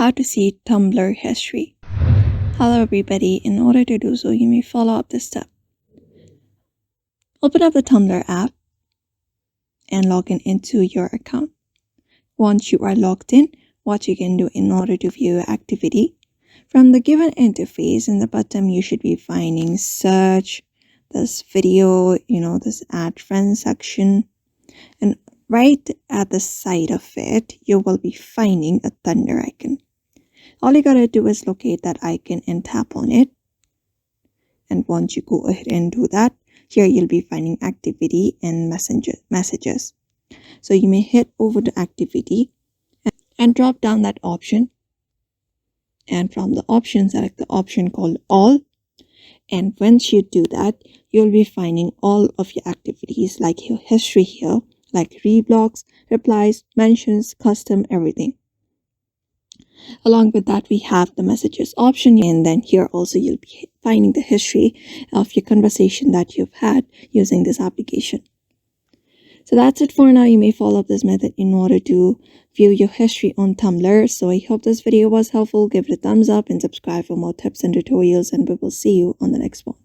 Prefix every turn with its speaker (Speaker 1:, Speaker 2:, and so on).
Speaker 1: how to see Tumblr history. Hello everybody, in order to do so, you may follow up this step. Open up the Tumblr app and log in into your account. Once you are logged in, what you can do in order to view your activity. From the given interface in the bottom, you should be finding search, this video, this add friends section. And right at the side of it, you will be finding a thunder icon. All you gotta do is locate that icon and tap on it. And once you go ahead and do that, here you'll be finding activity and messages. So you may head over to activity and drop down that option. And from the option, select the option called all. And once you do that, you'll be finding all of your activities like your history here, like reblogs, replies, mentions, custom, everything. Along with that, we have the messages option, and then here also you'll be finding the history of your conversation that you've had using this application. So that's it for now. You may follow up this method in order to view your history on Tumblr. So I hope this video was helpful. Give it a thumbs up and subscribe for more tips and tutorials, and we will see you on the next one.